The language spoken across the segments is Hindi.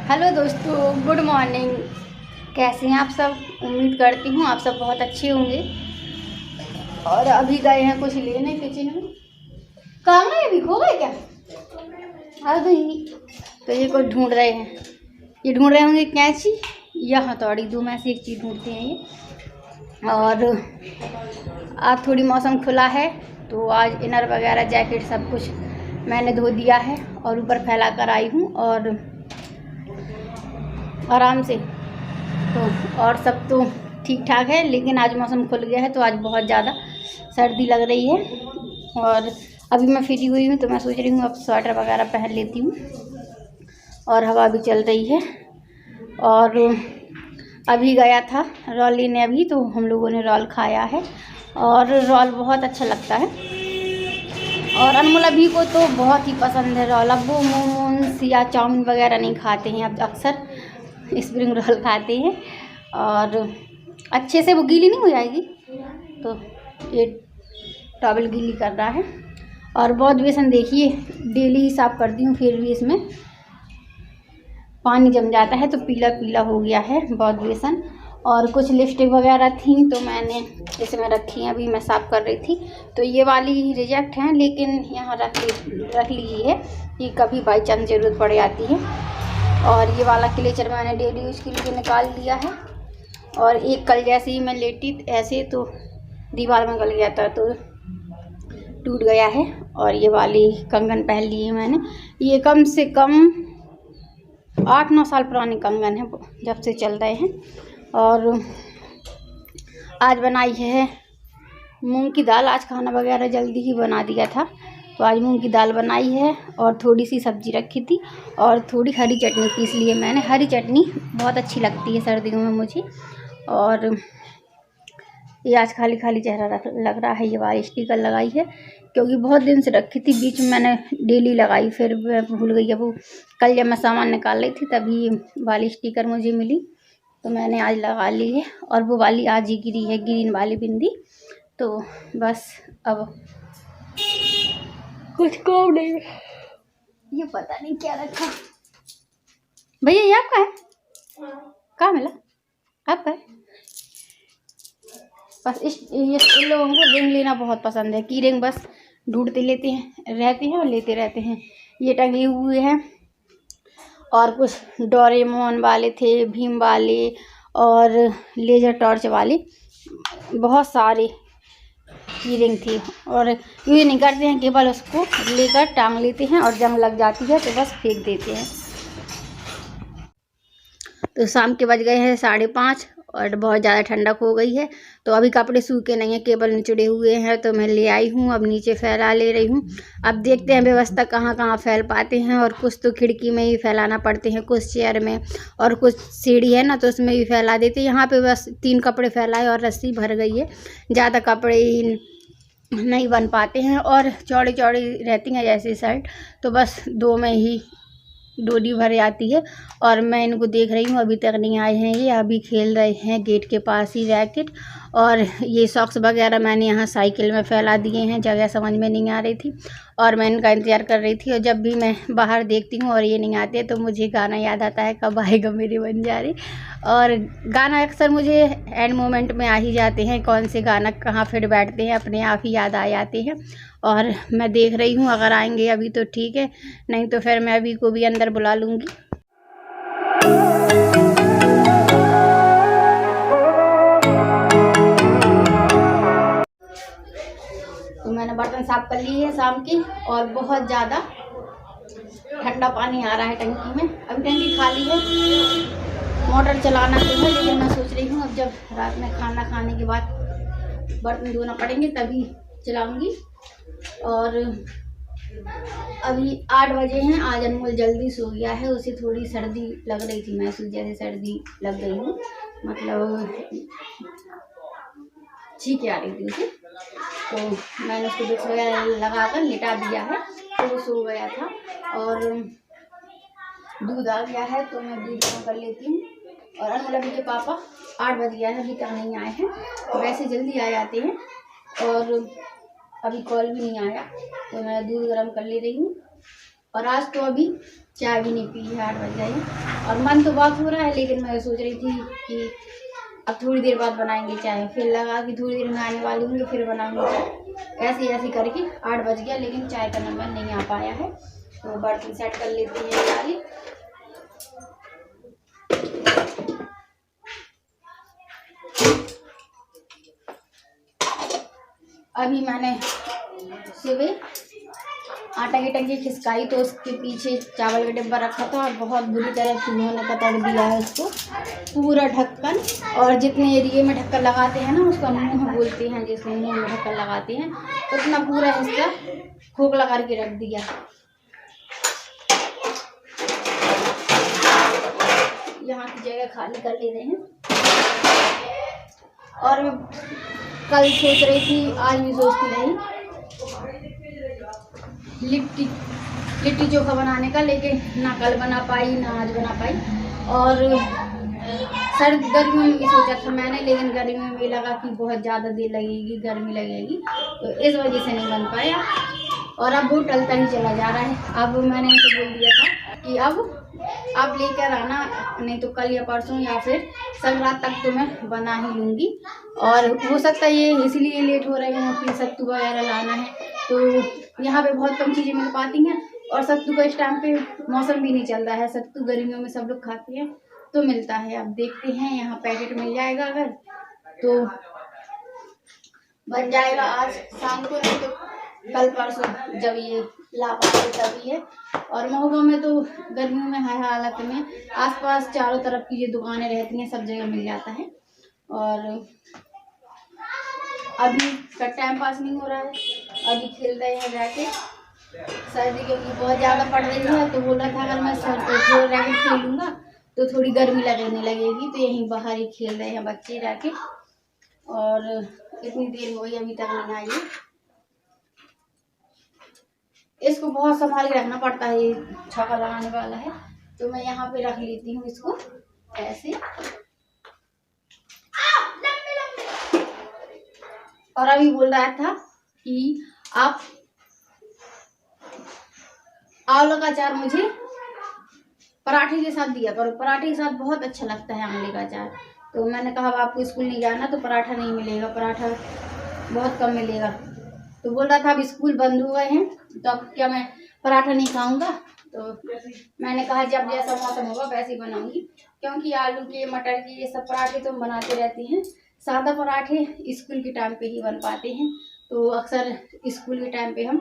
हेलो दोस्तों, गुड मॉर्निंग। कैसे हैं आप सब? उम्मीद करती हूँ आप सब बहुत अच्छे होंगे। और अभी गए हैं कुछ लेने किचन में। कहाँ गए? अभी खो गए क्या? अभी तो ये कुछ ढूंढ रहे हैं। ये ढूंढ रहे होंगे कैंची या हथौड़ी, दो में से एक चीज़ ढूंढते हैं ये। और आज थोड़ी मौसम खुला है तो आज इनर वगैरह जैकेट सब कुछ मैंने धो दिया है और ऊपर फैला कर आई हूँ और आराम से। तो और सब तो ठीक ठाक है, लेकिन आज मौसम खुल गया है तो आज बहुत ज़्यादा सर्दी लग रही है। और अभी मैं फ्री हुई हूँ तो मैं सोच रही हूँ अब स्वेटर वगैरह पहन लेती हूँ। और हवा भी चल रही है। और अभी गया था रोल लेने, अभी तो हम लोगों ने रोल खाया है और रोल बहुत अच्छा लगता है। और अनमोल अभी को तो बहुत ही पसंद है रोल। अब वो मोमोज या चाउमीन वगैरह नहीं खाते हैं, अब अक्सर स्प्रिंग रोल खाते हैं। और अच्छे से वो गीली नहीं हो जाएगी तो ये टॉवल गीली कर रहा है। और बहुत बेसन देखिए डेली ही साफ़ करती हूँ, फिर भी इसमें पानी जम जाता है तो पीला पीला हो गया है बहुत बेसन। और कुछ लिपस्टिक वगैरह थी तो मैंने इसमें रखी हैं, अभी मैं साफ़ कर रही थी। तो ये वाली रिजेक्ट हैं, लेकिन यहाँ रख ली है कि कभी बाई चांस ज़रूरत पड़ जाती है। और ये वाला क्लेचर मैंने डेली यूज़ के लिए निकाल लिया है। और एक कल जैसे ही मैं लेटी ऐसे तो दीवार में गल गया था तो टूट गया है। और ये वाली कंगन पहन ली है मैंने, ये कम से कम 8-9 साल पुराने कंगन है, जब से चल रहे हैं। और आज बनाई है मूंग की दाल। आज खाना वगैरह जल्दी ही बना दिया था तो आज मूंग की दाल बनाई है और थोड़ी सी सब्जी रखी थी और थोड़ी हरी चटनी पीस ली है मैंने। हरी चटनी बहुत अच्छी लगती है सर्दियों में मुझे। और ये आज खाली खाली चेहरा लग रहा है। ये वाली स्टिकर लगाई है क्योंकि बहुत दिन से रखी थी, बीच में मैंने डेली लगाई, फिर मैं भूल गई। अब वो कल जब मैं सामान निकाल रही थी तभी वाली स्टिकर मुझे मिली तो मैंने आज लगा ली है। और वो वाली आज ही गिरी है, ग्रीन वाली बिंदी। तो बस अब कुछ काम नहीं। ये पता नहीं क्या रखा। भैया ये आपका है? कहाँ मिला? आपका है? बस इन लोगों को रिंग लेना बहुत पसंद है कि रिंग बस ढूंढते लेते हैं रहते हैं और लेते रहते हैं। ये टंगे हुए हैं और कुछ डोरेमोन वाले थे, भीम वाले और लेजर टॉर्च वाले, बहुत सारे की रिंग थी। और ये नहीं करते हैं, केवल उसको लेकर टांग लेते हैं और जंग लग जाती है तो बस फेंक देते हैं। तो शाम के बज गए हैं 5:30 और बहुत ज़्यादा ठंडक हो गई है। तो अभी कपड़े सूखे नहीं हैं, केवल निचड़े हुए हैं तो मैं ले आई हूँ, अब नीचे फैला ले रही हूँ। अब देखते हैं व्यवस्था कहाँ कहाँ फैल पाते हैं। और कुछ तो खिड़की में ही फैलाना पड़ते हैं, कुछ चेयर में, और कुछ सीढ़ी है ना तो उसमें भी फैला देते हैं। यहाँ पे बस 3 कपड़े फैलाए और रस्सी भर गई है, ज़्यादा कपड़े नहीं बन पाते हैं और चौड़ी चौड़ी रहती हैं जैसे शर्ट, तो बस 2 में ही डोरी भर जाती है। और मैं इनको देख रही हूँ, अभी तक नहीं आए हैं। ये अभी खेल रहे हैं गेट के पास ही रैकेट। और ये सॉक्स वगैरह मैंने यहाँ साइकिल में फैला दिए हैं, जगह समझ में नहीं आ रही थी और मैं इनका इंतज़ार कर रही थी। और जब भी मैं बाहर देखती हूँ और ये नहीं आते तो मुझे गाना याद आता है, कब आएगा मेरे बंजारे। और गाना अक्सर मुझे एंड मोमेंट में आ ही जाते हैं, कौन से गाना कहाँ फिट बैठते हैं अपने आप ही याद आ जाते हैं। और मैं देख रही हूँ, अगर आएंगे अभी तो ठीक है, नहीं तो फिर मैं अभी को भी अंदर बुला लूँगी। तो मैंने बर्तन साफ कर लिए हैं शाम की और बहुत ज़्यादा ठंडा पानी आ रहा है टंकी में। अभी टंकी खाली है, मोटर चलाना तो है, लेकिन मैं सोच रही हूँ अब जब रात में खाना खाने के बाद बर्तन धोना पड़ेंगे तभी चलाऊँगी। और अभी 8 बजे हैं। आज अनमोल जल्दी सो गया है, उसे थोड़ी सर्दी लग रही थी, महसूस जैसे सर्दी लग गई हो, मतलब छींकें आ रही थी उसे। तो मैंने उसको विक्स वगैरह लगा कर लिटा दिया है तो वो सो गया था। और दूध आ गया है तो मैं दूध गर्म कर लेती हूँ। और अनमोल अभी के पापा 8 बज गया है, अभी तक नहीं आए हैं। वैसे जल्दी आ जाते हैं और अभी कॉल भी नहीं आया तो मैं दूध गर्म कर ले रही हूँ। और आज तो अभी चाय भी नहीं पी है, 8 बज गए हैं और मन तो बहुत हो रहा है, लेकिन मैं सोच रही थी कि अब थोड़ी देर बाद बनाएंगे चाय। फिर लगा कि थोड़ी देर में आने वाली होंगी फिर बनाऊंगी चाय। ऐसे ऐसे करके 8 बज गया, लेकिन चाय का नंबर नहीं आ पाया है। तो बर्तन सेट कर लेते हैं वाली। अभी मैंने सुबह आटा की टंकी खिसकाई तो उसके पीछे चावल का डिब्बा रखा था और बहुत बुरी तरह चूहों ने कतर दिया है उसको पूरा ढक्कन। और जितने एरिए में ढक्कन लगाते हैं ना उसका मुंह बोलते हैं, जिसमें मुंह में ढक्कन लगाते हैं उतना पूरा हिस्सा खोखला करके रख दिया। यहाँ की जगह खाली कर ले रहे हैं। और कल सोच रही थी, आज भी सोचती रही लिट्टी चोखा बनाने का, लेकिन ना कल बना पाई ना आज बना पाई। और गर्मियों में सोचा था मैंने, लेकिन गर्मियों में लगा कि बहुत ज़्यादा देर लगेगी, गर्मी लगेगी, तो इस वजह से नहीं बन पाया। और अब वो टलता ही चला जा रहा है। अब मैंने उसे बोल दिया था कि अब लेकर आना, नहीं तो कल या परसों या फिर संक्रांत तक तो मैं बना ही लूँगी। और हो सकता है ये इसलिए लेट हो रहे हैं कि सत्तू वगैरह लाना है, तो यहाँ पे बहुत कम चीज़ें मिल पाती हैं। और सत्तू का इस टाइम पे मौसम भी नहीं चल रहा है, सत्तू गर्मियों में सब लोग खाते हैं तो मिलता है। अब देखते हैं, यहाँ पैकेट मिल जाएगा अगर तो बन जाएगा आज शाम को, नहीं तो कल परसों जब ये ला पाए तभी है। और महुआ में तो गर्मियों में हर हालत में आसपास चारों तरफ की ये दुकानें रहती हैं, सब जगह मिल जाता है। और अभी का टाइम पास नहीं हो रहा है, अभी खेल रहे हैं जाके। सर्दी क्योंकि बहुत ज़्यादा पड़ रही है, तो बोल रहा था अगर मैं थोड़ा रैकेट खेलूँगा तो थोड़ी गर्मी लगने लगेगी, तो यहीं बाहर ही खेल रहे हैं बच्चे जाके। और इतनी देर हो गई अभी तक नहीं आई है। इसको बहुत संभाल के रखना पड़ता है, ये छक्का लगाने वाला है, तो मैं यहाँ पे रख लेती हूँ इसको ऐसे। और अभी बोल रहा था कि आप आंवला का अचार मुझे पराठे के साथ दिया, पर पराठे के साथ बहुत अच्छा लगता है आंवले का अचार। तो मैंने कहा अब आपको स्कूल नहीं जाना तो पराठा नहीं मिलेगा, पराठा बहुत कम मिलेगा। तो बोल रहा था अब स्कूल बंद हो गए हैं तो अब क्या मैं पराठा नहीं खाऊंगा। तो मैंने कहा जब जैसा मौसम होगा वैसे ही बनाऊंगी, क्योंकि आलू के मटर के ये सब पराठे तो हम बनाते रहते हैं। सादा पराठे स्कूल के टाइम पे ही बन पाते हैं, तो अक्सर स्कूल के टाइम पे हम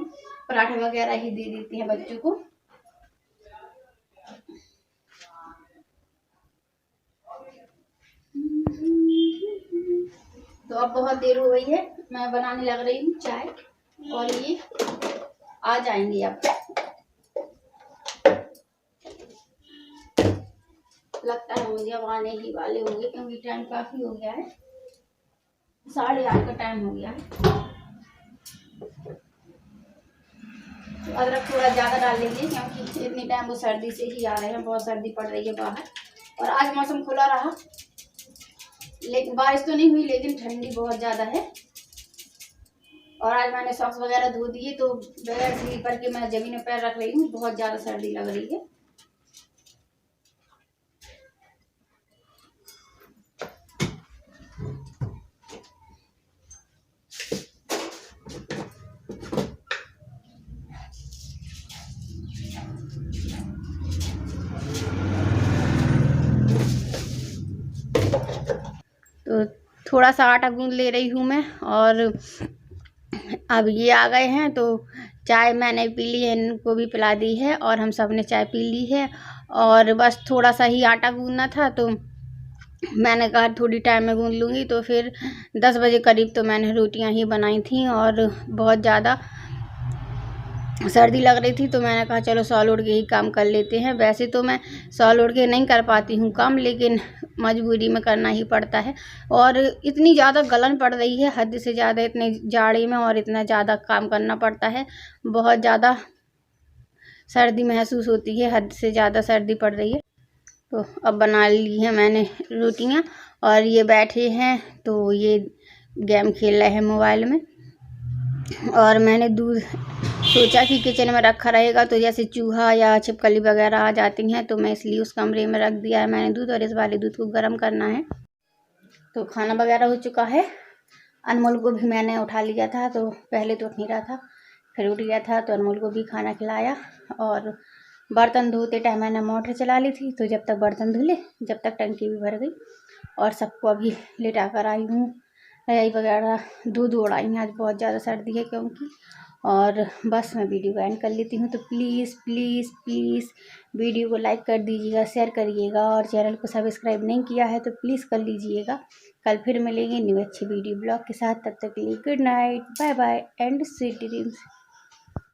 पराठे वगैरह ही दे देते हैं बच्चों को। तो अब बहुत देर हो गई है, मैं बनाने लग रही हूँ चाय और ये आ जाएंगे। अब लगता है मुझे अब आने ही वाले होंगे, क्योंकि टाइम काफी हो गया है, 8:30 का टाइम हो गया है। तो अदरक थोड़ा ज़्यादा डाल लेंगे, क्योंकि इतनी टाइम वो सर्दी से ही आ रहे हैं, बहुत सर्दी पड़ रही है बाहर। और आज मौसम खुला रहा, लेकिन बारिश तो नहीं हुई, लेकिन ठंडी बहुत ज़्यादा है। और आज मैंने सॉक्स वगैरह धो दिए, तो बगैर स्लीपर के मैं जमीन में पैर रख रही हूँ, बहुत ज़्यादा सर्दी लग रही है। तो थोड़ा सा आटा गूंद ले रही हूँ मैं। और अब ये आ गए हैं, तो चाय मैंने पी ली है, इनको भी पिला दी है और हम सब ने चाय पी ली है। और बस थोड़ा सा ही आटा गूंदना था, तो मैंने कहा थोड़ी टाइम में गूंद लूँगी। तो फिर 10 बजे करीब तो मैंने रोटियां ही बनाई थी, और बहुत ज़्यादा सर्दी लग रही थी, तो मैंने कहा चलो शॉल ओढ़ के ही काम कर लेते हैं। वैसे तो मैं शॉल ओढ़ के नहीं कर पाती हूँ काम, लेकिन मजबूरी में करना ही पड़ता है। और इतनी ज़्यादा गलन पड़ रही है, हद से ज़्यादा, इतने जाड़े में और इतना ज़्यादा काम करना पड़ता है, बहुत ज़्यादा सर्दी महसूस होती है, हद से ज़्यादा सर्दी पड़ रही है। तो अब बना ली है मैंने रोटियाँ, और ये बैठे हैं तो ये गेम खेल रहे हैं मोबाइल में। और मैंने दूध सोचा कि किचन में रखा रहेगा तो जैसे चूहा या छिपकली वगैरह आ जाती हैं, तो मैं इसलिए उस कमरे में रख दिया है मैंने दूध। और इस वाले दूध को गर्म करना है। तो खाना वगैरह हो चुका है। अनमोल को भी मैंने उठा लिया था, तो पहले तो उठ नहीं रहा था, फिर उठ गया था, तो अनमोल को भी खाना खिलाया। और बर्तन धोते टाइम मैंने मोटर चला ली थी, तो जब तक बर्तन धुले जब तक टंकी भी भर गई। और सबको अभी लेटा कर आई हूँ, रजाई वगैरह दूध उड़ाई। आज बहुत ज़्यादा सर्दी है क्योंकि। और बस मैं वीडियो को एंड कर लेती हूँ। तो प्लीज़ प्लीज़ प्लीज़ वीडियो को लाइक कर दीजिएगा, शेयर करिएगा, और चैनल को सब्सक्राइब नहीं किया है तो प्लीज़ कर लीजिएगा। कल फिर मिलेंगे न्यू अच्छी वीडियो ब्लॉग के साथ। तब तक के लिए good night, bye bye and sweet dreams.